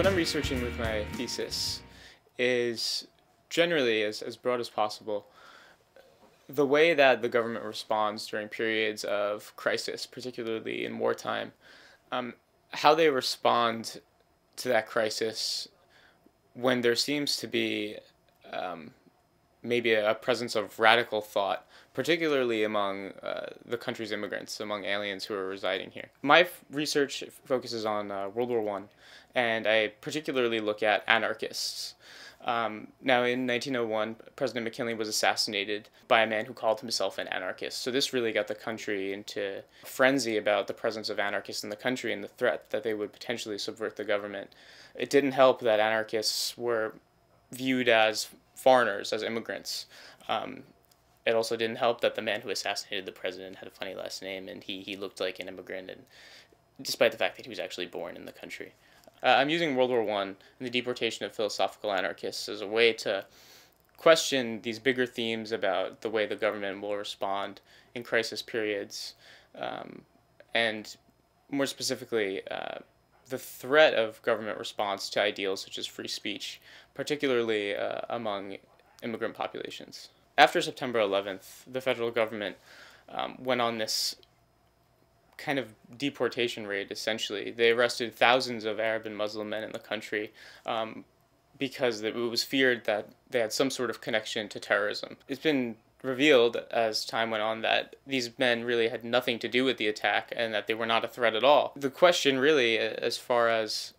What I'm researching with my thesis is generally, as broad as possible, the way that the government responds during periods of crisis, particularly in wartime, um, how they respond to that crisis when there seems to be um, maybe a presence of radical thought, particularly among the country's immigrants, among aliens who are residing here. My research focuses on World War I, and I particularly look at anarchists. Now, in 1901, President McKinley was assassinated by a man who called himself an anarchist. So this really got the country into a frenzy about the presence of anarchists in the country and the threat that they would potentially subvert the government. It didn't help that anarchists were viewed as foreigners, as immigrants. It also didn't help that the man who assassinated the president had a funny last name, and he looked like an immigrant, and despite the fact that he was actually born in the country. I'm using World War I and the deportation of philosophical anarchists as a way to question these bigger themes about the way the government will respond in crisis periods, and more specifically, the threat of government response to ideals such as free speech, particularly among immigrant populations. After September 11th, the federal government went on this kind of deportation raid, essentially. They arrested thousands of Arab and Muslim men in the country because it was feared that they had some sort of connection to terrorism. It's been revealed as time went on that these men really had nothing to do with the attack and that they were not a threat at all. The question really, as far as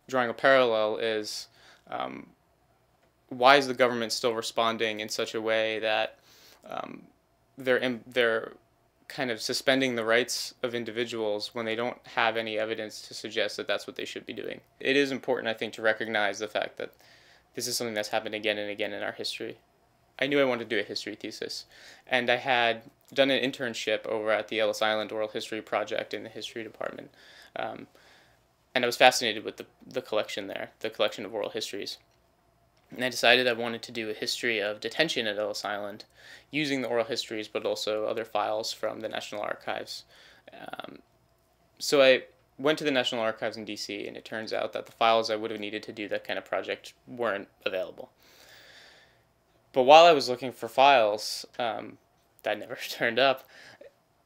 drawing a parallel, is why is the government still responding in such a way that they're kind of suspending the rights of individuals when they don't have any evidence to suggest that that's what they should be doing? It is important, I think, to recognize the fact that this is something that's happened again and again in our history. I knew I wanted to do a history thesis, and I had done an internship over at the Ellis Island Oral History Project in the history department, and I was fascinated with the collection there, the collection of oral histories. And I decided I wanted to do a history of detention at Ellis Island using the oral histories, but also other files from the National Archives. So I went to the National Archives in D.C., and it turns out that the files I would have needed to do that kind of project weren't available. But while I was looking for files that never turned up,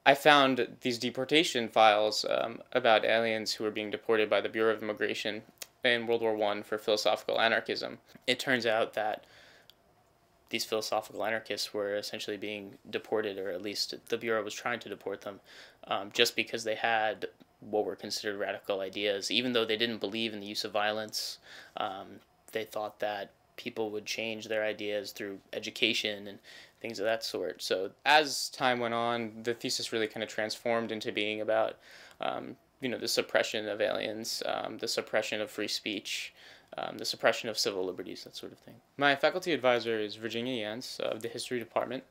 I found these deportation files about aliens who were being deported by the Bureau of Immigration in World War I for philosophical anarchism. It turns out that these philosophical anarchists were essentially being deported, or at least the Bureau was trying to deport them, just because they had what were considered radical ideas. Even though they didn't believe in the use of violence, they thought that people would change their ideas through education and things of that sort. So as time went on, the thesis really kind of transformed into being about the suppression of aliens, the suppression of free speech, the suppression of civil liberties, that sort of thing. My faculty advisor is Virginia Yans of the history department,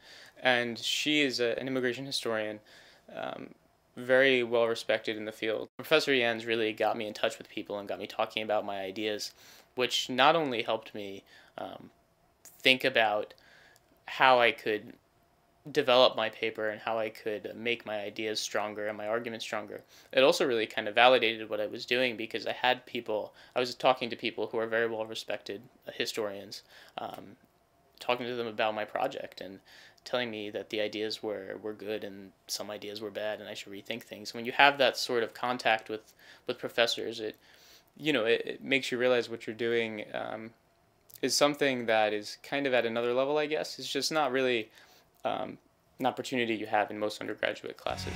and she is an immigration historian, very well respected in the field. Professor Yans really got me in touch with people and got me talking about my ideas, which not only helped me think about how I could develop my paper and how I could make my ideas stronger and my arguments stronger. It also really kind of validated what I was doing, because I was talking to people who are very well respected historians, talking to them about my project and telling me that the ideas were good and some ideas were bad and I should rethink things. When you have that sort of contact with professors, it makes you realize what you're doing is something that is kind of at another level, I guess. It's just not really an opportunity you have in most undergraduate classes.